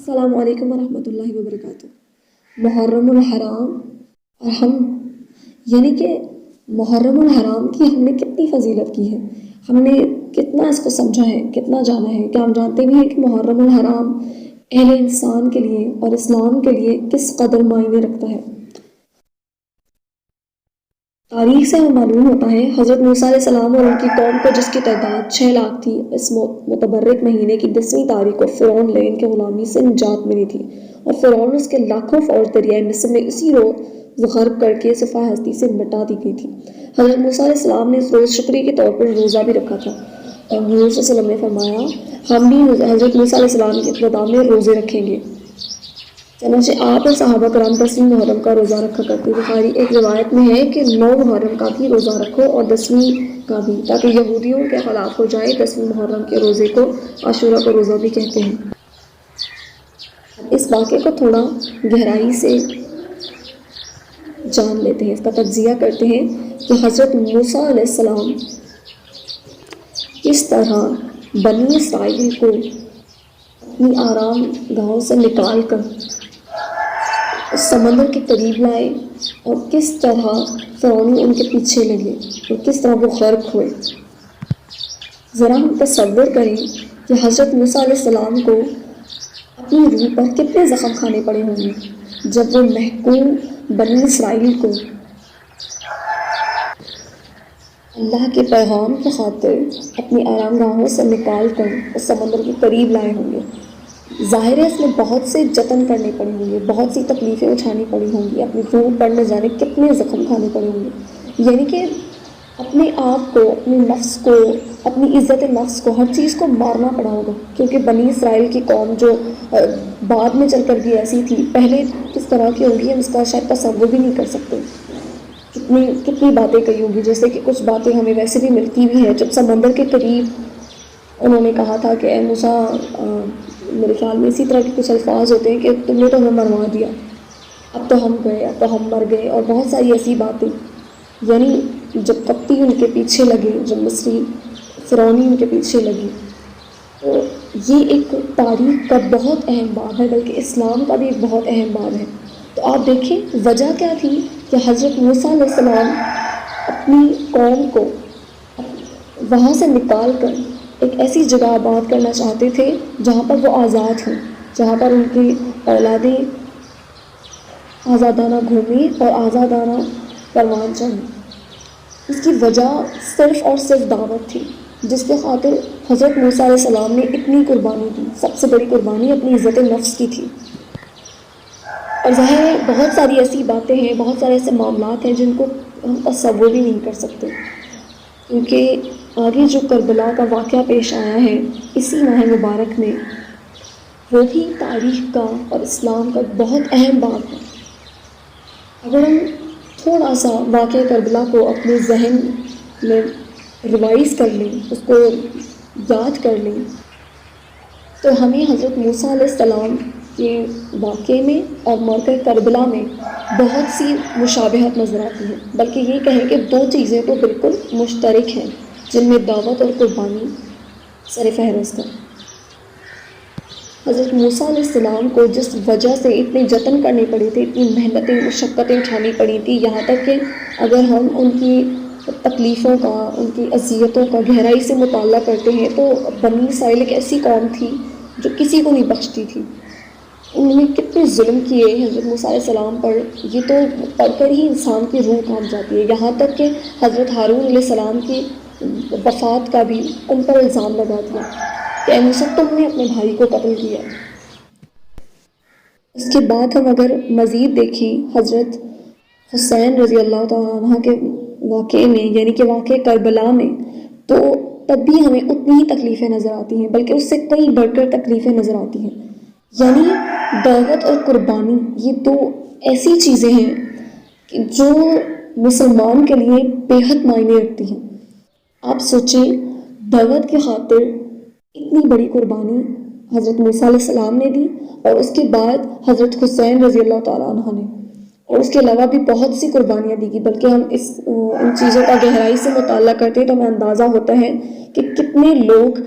السلام علیکم ورحمۃ اللہ وبرکاتہ۔ محرم الحرام اور ہم کہ محرم الحرام کی ہم نے کتنی فضیلت کی ہے، ہم نے کتنا اس کو سمجھا ہے، کتنا جانا ہے۔ کیا ہم جانتے بھی ہیں کہ محرم الحرام اہل انسان کے لیے اور اسلام کے لیے کس قدر معنی رکھتا ہے؟ تاریخ سے ہمیں معلوم ہوتا ہے حضرت موسیٰ علیہ السلام اور ان کی قوم کو، جس کی تعداد 6 لاکھ تھی، اس متبرک مہینے کی 10ویں تاریخ کو فرعون لعین کے غلامی سے نجات ملی تھی، اور فرعون اس کے لاکھوں فوج دریائے مصر میں اسی روز غرق کر کے صفحہ ہستی سے مٹا دی گئی تھی۔ حضرت موسیٰ علیہ السلام نے اس روز شکریہ کے طور پر روزہ بھی رکھا تھا، اور حضور صلی اللہ علیہ وسلم نے فرمایا ہم بھی حضرت موسیٰ علیہ السلام کے اقتداء میں روزے رکھیں گے۔ چنانچہ آپ اور صحابہ کرام 10ویں محرم کا روزہ رکھا کرتے۔ بخاری ایک روایت میں ہے کہ 9 محرم کا بھی روزہ رکھو اور 10ویں کا بھی، تاکہ یہودیوں کے خلاف ہو جائے۔ 10ویں محرم کے روزے کو عاشورہ کا روزہ بھی کہتے ہیں۔ اس واقعے کو تھوڑا گہرائی سے جان لیتے ہیں، اس کا تجزیہ کرتے ہیں کہ حضرت موسیٰ علیہ السلام کس طرح بنی اسرائیل کو اپنی آرام گاہوں سے نکال کر اس سمندر کے قریب لائے، اور کس طرح فرعونی ان کے پیچھے لگے اور کس طرح وہ غرق ہوئے۔ ذرا ہم تصور کریں کہ حضرت موسیٰ علیہ السلام کو اپنی روح پر کتنے زخم کھانے پڑے ہوں گے جب وہ محکوم بنی اسرائیل کو اللہ کے پیغام کی خاطر اپنی آرام گاہوں سے نکال کر اس سمندر کے قریب لائے ہوں گے۔ ظاہر ہے اس میں بہت سے جتن کرنے پڑے ہوں گے، بہت سی تکلیفیں اٹھانی پڑی ہوں گی، اپنی روح پر نہ جانے کتنے زخم کھانے پڑے ہوں گے۔ کہ اپنے آپ کو، اپنے نفس کو، اپنی عزت نفس کو، ہر چیز کو مارنا پڑا ہوگا، کیونکہ بنی اسرائیل کی قوم جو بعد میں چل کر بھی ایسی تھی، پہلے کس طرح کی ہوگی ہم اس کا شاید تصور بھی نہیں کر سکتے۔ کتنی باتیں کہی ہوگی، جیسے کہ کچھ باتیں ہمیں ویسے بھی ملتی بھی ہیں۔ جب سمندر کے قریب انہوں نے کہا تھا کہ اے موسیٰ، میرے خیال میں اسی طرح کے کچھ الفاظ ہوتے ہیں کہ تم نے تو ہمیں مروا دیا، اب تو ہم گئے، اب تو ہم مر گئے، اور بہت ساری ایسی باتیں۔ جب کپتی ان کے پیچھے لگے، جب مصری فرعونی ان کے پیچھے لگی، تو یہ ایک تاریخ کا بہت اہم باب ہے، بلکہ اسلام کا بھی ایک بہت اہم باب ہے۔ تو آپ دیکھیں وجہ کیا تھی کہ حضرت موسیٰ علیہ السلام اپنی قوم کو وہاں سے نکال کر ایک ایسی جگہ آباد کرنا چاہتے تھے جہاں پر وہ آزاد ہوں، جہاں پر ان کی اولادیں آزادانہ گھومیں اور آزادانہ پروان چڑھیں۔ اس کی وجہ صرف اور صرف دعوت تھی، جس کے خاطر حضرت موسیٰ علیہ السلام نے اتنی قربانی دی۔ سب سے بڑی قربانی اپنی عزت نفس کی تھی۔ اور ظاہر ہے بہت ساری ایسی باتیں ہیں، بہت سارے ایسے معاملات ہیں جن کو ہم تصور بھی نہیں کر سکتے، کیونکہ آگے جو کربلا کا واقعہ پیش آیا ہے اسی ماہ مبارک میں، وہ بھی تاریخ کا اور اسلام کا بہت اہم باب ہے۔ اگر ہم تھوڑا سا واقعہ کربلا کو اپنے ذہن میں ریوائز کر لیں، اس کو یاد کر لیں، تو ہمیں حضرت موسیٰ علیہ السلام کے واقعے میں اور موقع کربلا میں بہت سی مشابہت نظر آتی ہے، بلکہ یہ کہیں کہ 2 چیزیں تو بالکل مشترک ہیں جن میں دعوت اور قربانی سر فہرست ہے۔ حضرت موسیٰ علیہ السلام کو جس وجہ سے اتنے جتن کرنے پڑے تھے، اتنی محنتیں، مشقتیں اٹھانی پڑی تھی، یہاں تک کہ اگر ہم ان کی تکلیفوں کا، ان کی اذیتوں کا گہرائی سے مطالعہ کرتے ہیں تو بنی اسرائیل ایک ایسی قوم تھی جو کسی کو نہیں بخشتی تھی۔ انہوں نے کتنے ظلم کیے حضرت موسیٰ علیہ السلام پر، یہ تو پڑھ کر ہی انسان کی روح کانپ جاتی ہے۔ یہاں تک کہ حضرت ہارون علیہ السلام کی وفات کا بھی ان پر الزام لگا دیا کہ اے موسیٰ تم نے اپنے بھائی کو قتل کیا۔ اس کے بعد ہم اگر مزید دیکھیں حضرت حسین رضی اللہ تعالیٰ عنہ کے واقعے میں، کہ واقعہ کربلا میں، تو تب بھی ہمیں اتنی ہی تکلیفیں نظر آتی ہیں، بلکہ اس سے کئی بڑھ کر تکلیفیں نظر آتی ہیں۔ دعوت اور قربانی یہ 2 ایسی چیزیں ہیں کہ جو مسلمان کے لیے بے حد معنی رکھتی ہیں۔ آپ سوچیں، دعوت کی خاطر اتنی بڑی قربانی حضرت موسیٰ علیہ السلام نے دی، اور اس کے بعد حضرت حسین رضی اللہ تعالیٰ عنہ نے، اور اس کے علاوہ بھی بہت سی قربانیاں دی گئی۔ بلکہ ہم ان چیزوں کا گہرائی سے مطالعہ کرتے ہیں تو ہمیں اندازہ ہوتا ہے کہ کتنے لوگ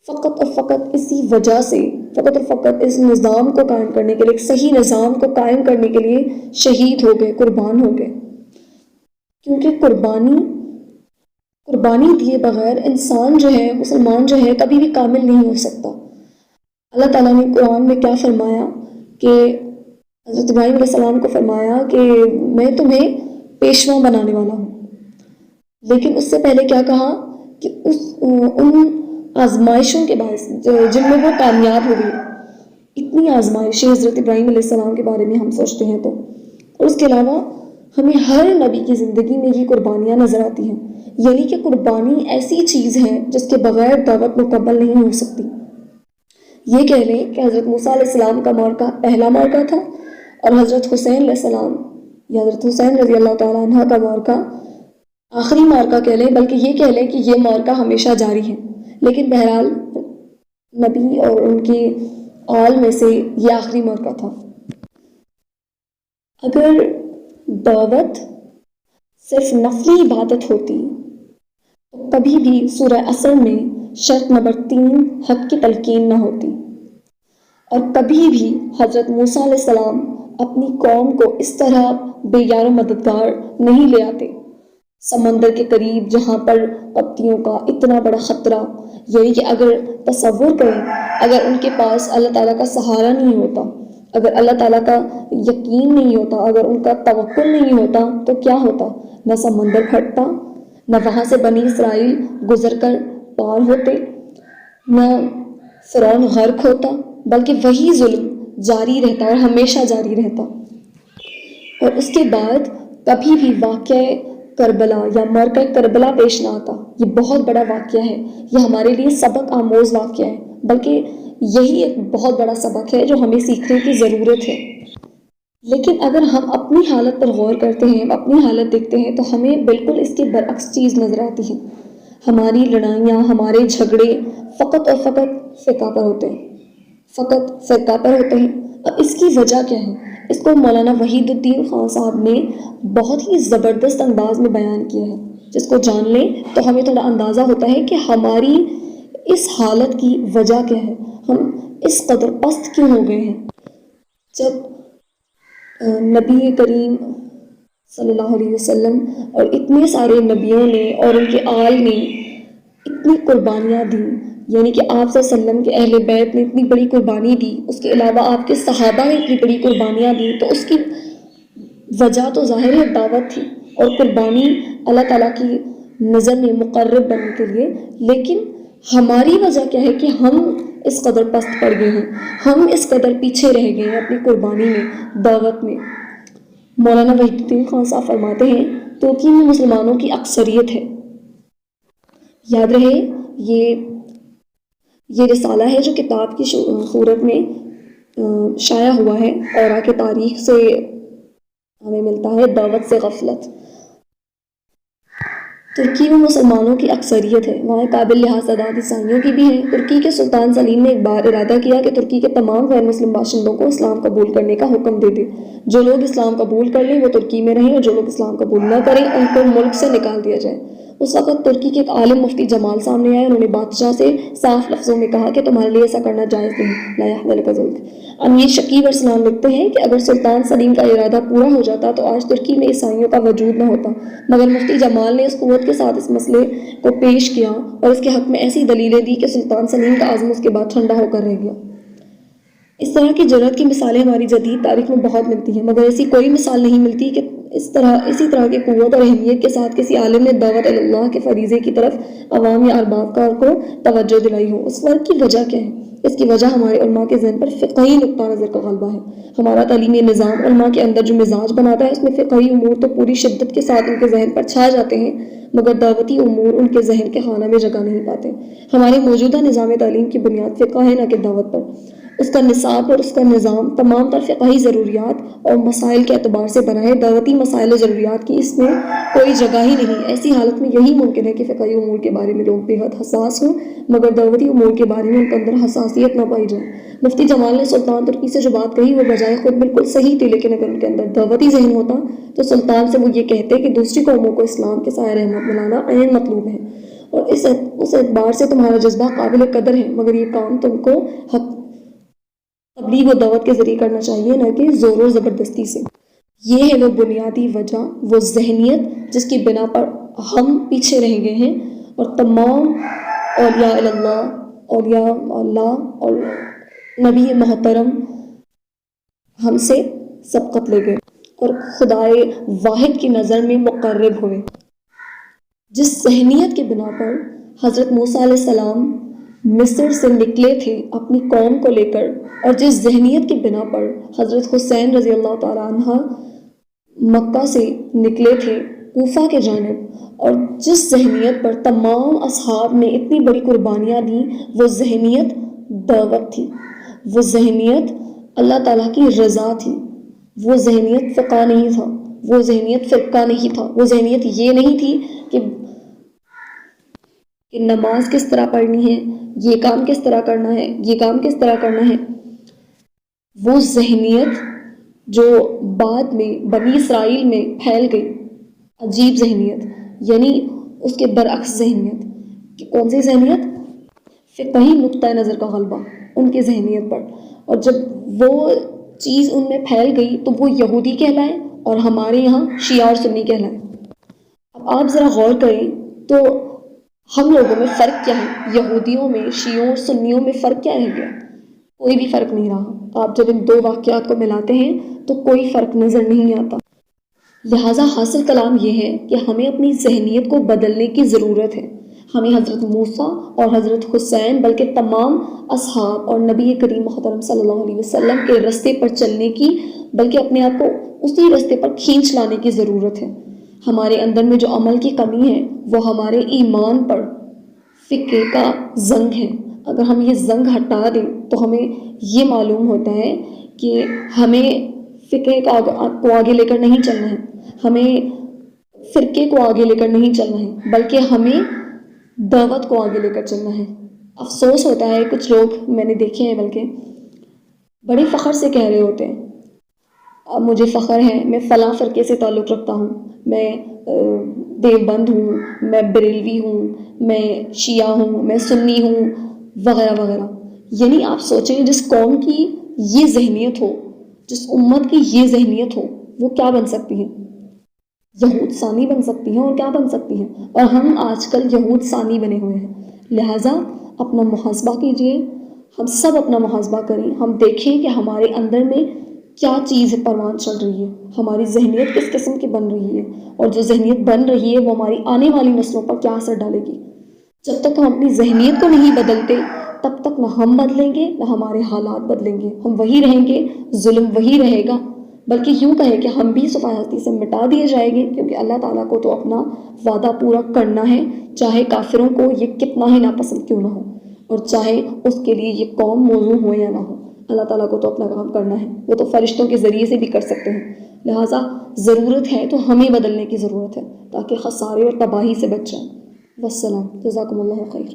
فقط اور فقط اسی وجہ سے، فقط اور فقط اس نظام کو قائم کرنے کے لیے، ایک صحیح نظام کو قائم کرنے کے لیے شہید ہو گئے، قربان ہو گئے. کیونکہ قربانی دیے بغیر انسان جو ہے، مسلمان جو ہے، کبھی بھی کامل نہیں ہو سکتا. اللہ تعالیٰ نے قرآن میں کیا فرمایا کہ حضرت ابراہیم علیہ السلام کو فرمایا کہ میں تمہیں پیشوا بنانے والا ہوں. لیکن اس سے پہلے کیا کہا کہ ان آزمائشوں کے باعث جن میں وہ کامیاب ہو گئی. اتنی آزمائشیں حضرت ابراہیم علیہ السلام کے بارے میں ہم سوچتے ہیں تو، اور اس کے علاوہ ہمیں ہر نبی کی زندگی میں یہ قربانیاں نظر آتی ہیں. یعنی کہ قربانی ایسی چیز ہے جس کے بغیر دعوت مکمل نہیں ہو سکتی. یہ کہہ لیں کہ حضرت موسیٰ علیہ السلام کا معرکہ پہلا معرکہ تھا، اور حضرت حسین علیہ السلام یا حضرت حسین رضی اللہ تعالیٰ عنہ کا معرکہ آخری معرکہ کہہ لیں، بلکہ یہ کہہ لیں کہ یہ معرکہ ہمیشہ جاری ہے. لیکن بہرحال نبی اور ان کی آل میں سے یہ آخری معرکہ تھا. اگر دعوت صرف نفلی عبادت ہوتی تو کبھی بھی سورہ عصر میں شرط نمبر 3 حق کی تلقین نہ ہوتی، اور کبھی بھی حضرت موسیٰ علیہ السلام اپنی قوم کو اس طرح بے یار و مددگار نہیں لے آتے. سمندر کے قریب جہاں پر پتیوں کا اتنا بڑا خطرہ، یعنی کہ اگر تصور کریں، اگر ان کے پاس اللہ تعالیٰ کا سہارا نہیں ہوتا، اگر اللہ تعالیٰ کا یقین نہیں ہوتا، اگر ان کا توکل نہیں ہوتا تو کیا ہوتا؟ نہ سمندر پھٹتا، نہ وہاں سے بنی اسرائیل گزر کر پار ہوتے، نہ فرعون غرق ہوتا، بلکہ وہی ظلم جاری رہتا اور ہمیشہ جاری رہتا. اور اس کے بعد کبھی بھی واقعہ کربلا یا مرکہ کربلا پیش نہ آتا. یہ بہت بڑا واقعہ ہے، یہ ہمارے لیے سبق آموز واقعہ ہے، بلکہ یہی ایک بہت بڑا سبق ہے جو ہمیں سیکھنے کی ضرورت ہے. لیکن اگر ہم اپنی حالت پر غور کرتے ہیں، اپنی حالت دیکھتے ہیں، تو ہمیں بالکل اس کے برعکس چیز نظر آتی ہے. ہماری لڑائیاں، ہمارے جھگڑے فقط اور فقط فقہ پر ہوتے ہیں، فقط فقہ پر ہوتے ہیں. اب اس کی وجہ کیا ہے؟ اس کو مولانا وحید الدین خان صاحب نے بہت ہی زبردست انداز میں بیان کیا ہے، جس کو جان لیں تو ہمیں تھوڑا اندازہ ہوتا ہے کہ ہماری اس حالت کی وجہ کیا ہے، ہم اس قدر پست کیوں ہو گئے ہیں. جب نبی کریم صلی اللہ علیہ وسلم اور اتنے سارے نبیوں نے اور ان کے آل نے اتنی قربانیاں دیں، یعنی کہ آپ صلی اللہ علیہ وسلم کے اہل بیت نے اتنی بڑی قربانی دی، اس کے علاوہ آپ کے صحابہ نے اتنی بڑی قربانیاں دی، تو اس کی وجہ تو ظاہر ہے دعوت تھی اور قربانی اللہ تعالیٰ کی نظر میں مقرب بننے کے لیے. لیکن ہماری وجہ کیا ہے کہ ہم اس قدر پست پڑ گئے ہیں، ہم اس قدر پیچھے رہ گئے ہیں اپنی قربانی میں، دعوت میں. مولانا وحید الدین خان صاحب فرماتے ہیں ترکی میں مسلمانوں کی اکثریت ہے. یاد رہے یہ رسالہ ہے جو کتاب کی صورت میں شائع ہوا ہے، اورا کے تاریخ سے ہمیں ملتا ہے، دعوت سے غفلت. ترکی میں مسلمانوں کی اکثریت ہے، وہاں قابل لحاظ تعداد عیسائیوں کی بھی ہے. ترکی کے سلطان سلیم نے ایک بار ارادہ کیا کہ ترکی کے تمام غیر مسلم باشندوں کو اسلام قبول کرنے کا حکم دے دے. جو لوگ اسلام قبول کر لیں وہ ترکی میں رہیں، اور جو لوگ اسلام قبول نہ کریں ان کو ملک سے نکال دیا جائے. اس وقت ترکی کے ایک عالم مفتی جمال سامنے آئے، انہوں نے بادشاہ سے صاف لفظوں میں کہا کہ تمہارے لیے ایسا کرنا جائز نہیں، لا يحزنك ذلك. امیر شکیب ارسلان لکھتے ہیں کہ اگر سلطان سلیم کا ارادہ پورا ہو جاتا تو آج ترکی میں عیسائیوں کا وجود نہ ہوتا، مگر مفتی جمال نے اس قوت کے ساتھ اس مسئلے کو پیش کیا اور اس کے حق میں ایسی دلیلیں دی کہ سلطان سلیم کا عزم اس کے بعد ٹھنڈا ہو کر رہ گیا. اس طرح کی جرأت کی مثالیں ہماری جدید تاریخ میں بہت ملتی ہیں، مگر ایسی کوئی مثال نہیں ملتی کہ اسی طرح کی قوت اور اہمیت کے ساتھ کسی عالم نے دعوت اللہ کے فریضے کی طرف عوام یا ارباب کو توجہ دلائی ہو. اس فرق کی وجہ کیا ہے؟ اس کی وجہ ہمارے علماء کے ذہن پر فقہی نقطہ نظر کا غلبہ ہے. ہمارا تعلیمی نظام علماء کے اندر جو مزاج بناتا ہے اس میں فقہی امور تو پوری شدت کے ساتھ ان کے ذہن پر چھا جاتے ہیں، مگر دعوتی امور ان کے ذہن کے خانہ میں جگہ نہیں پاتے. ہمارے موجودہ نظام تعلیم کی بنیاد فقہ ہے، نہ کہ دعوت پر. اس کا نصاب اور اس کا نظام تمام تر فقہی ضروریات اور مسائل کے اعتبار سے بنا ہے. دعوتی مسائل و ضروریات کی اس میں کوئی جگہ ہی نہیں. ایسی حالت میں یہی ممکن ہے کہ فقہی امور کے بارے میں لوگ بے حد حساس ہوں، مگر دعوتی امور کے بارے میں ان کے اندر حساسیت نہ پائی جائے. مفتی جمال نے سلطان ترکی سے جو بات کہی وہ بجائے خود بالکل صحیح تھی، لیکن اگر ان کے اندر دعوتی ذہن ہوتا تو سلطان سے وہ یہ کہتے کہ دوسری قوموں کو اسلام کے سائے رحمت بنانا عین مطلوب ہے، اور اس اعتبار سے تمہارا جذبہ قابل قدر ہے، مگر یہ کام تم کو حق تبلیغ و دعوت کے ذریعے کرنا چاہیے، نہ کہ زور و زبردستی سے۔ یہ ہے وہ بنیادی وجہ، وہ ذہنیت جس کی بنا پر ہم پیچھے رہ گئے ہیں، اور تمام اولیاء اللہ اور نبی محترم ہم سے سبقت لے گئے اور خدائے واحد کی نظر میں مقرب ہوئے۔ جس ذہنیت کے بنا پر حضرت موسیٰ علیہ السلام مصر سے نکلے تھے اپنی قوم کو لے کر، اور جس ذہنیت کی بنا پر حضرت حسین رضی اللہ تعالیٰ عنہ مکہ سے نکلے تھے کوفہ کے جانب، اور جس ذہنیت پر تمام اصحاب نے اتنی بڑی قربانیاں دیں، وہ ذہنیت دعوت تھی، وہ ذہنیت اللہ تعالیٰ کی رضا تھی، وہ ذہنیت فقہ نہیں تھا، وہ ذہنیت فرقہ نہیں تھا، وہ ذہنیت یہ نہیں تھی کہ نماز کس طرح پڑھنی ہے، یہ کام کس طرح کرنا ہے، یہ کام کس طرح کرنا ہے۔ وہ ذہنیت جو بعد میں بنی اسرائیل میں پھیل گئی، عجیب ذہنیت، یعنی اس کے برعکس ذہنیت۔ کہ کون سی ذہنیت؟ فقہی نقطۂ نظر کا غلبہ ان کی ذہنیت پر، اور جب وہ چیز ان میں پھیل گئی تو وہ یہودی کہلائے اور ہمارے یہاں شیعہ اور سنی کہلائے۔ اب آپ ذرا غور کریں تو ہم لوگوں میں فرق کیا ہے؟ یہودیوں میں، شیعوں اور سنیوں میں فرق کیا رہ گیا؟ کوئی بھی فرق نہیں رہا۔ آپ جب ان دو واقعات کو ملاتے ہیں تو کوئی فرق نظر نہیں آتا۔ لہٰذا حاصل کلام یہ ہے کہ ہمیں اپنی ذہنیت کو بدلنے کی ضرورت ہے۔ ہمیں حضرت موسیٰ اور حضرت حسین بلکہ تمام اصحاب اور نبی کریم محترم صلی اللہ علیہ وسلم کے راستے پر چلنے کی، بلکہ اپنے آپ کو اسی راستے پر کھینچ لانے کی ضرورت ہے۔ ہمارے اندر میں جو عمل کی کمی ہے وہ ہمارے ایمان پر فقہ کا زنگ ہے۔ اگر ہم یہ زنگ ہٹا دیں تو ہمیں یہ معلوم ہوتا ہے کہ ہمیں فقہ کو آگے لے کر نہیں چلنا ہے، ہمیں فرقے کو آگے لے کر نہیں چلنا ہے، بلکہ ہمیں دعوت کو آگے لے کر چلنا ہے۔ افسوس ہوتا ہے کچھ لوگ میں نے دیکھے ہیں بلکہ بڑے فخر سے کہہ رہے ہوتے ہیں، اب مجھے فخر ہے، میں فلاں فرقے سے تعلق رکھتا ہوں، میں دیوبند ہوں، میں بریلوی ہوں، میں شیعہ ہوں، میں سنی ہوں، وغیرہ وغیرہ۔ یعنی آپ سوچیں جس قوم کی یہ ذہنیت ہو، جس امت کی یہ ذہنیت ہو، وہ کیا بن سکتی ہے؟ یہود ثانی بن سکتی ہیں، اور کیا بن سکتی ہیں؟ اور ہم آج کل یہود ثانی بنے ہوئے ہیں۔ لہٰذا اپنا محاسبہ کیجئے، ہم سب اپنا محاسبہ کریں، ہم دیکھیں کہ ہمارے اندر میں کیا چیز پروان چل رہی ہے، ہماری ذہنیت کس قسم کی بن رہی ہے، اور جو ذہنیت بن رہی ہے وہ ہماری آنے والی نسلوں پر کیا اثر ڈالے گی۔ جب تک ہم اپنی ذہنیت کو نہیں بدلتے تب تک نہ ہم بدلیں گے نہ ہمارے حالات بدلیں گے، ہم وہی رہیں گے، ظلم وہی رہے گا، بلکہ یوں کہیں کہ ہم بھی صفحہ ہستی سے مٹا دیے جائیں گے، کیونکہ اللہ تعالیٰ کو تو اپنا وعدہ پورا کرنا ہے، چاہے کافروں کو یہ کتنا ہی ناپسند کیوں نہ ہو، اور چاہے اس کے لیے یہ قوم موزوں ہو یا نہ ہو، اللہ تعالیٰ کو تو اپنا کام کرنا ہے، وہ تو فرشتوں کے ذریعے سے بھی کر سکتے ہیں۔ لہٰذا ضرورت ہے تو ہمیں بدلنے کی ضرورت ہے تاکہ خسارے اور تباہی سے بچ جائیں۔ والسلام، جزاکم اللہ خیر۔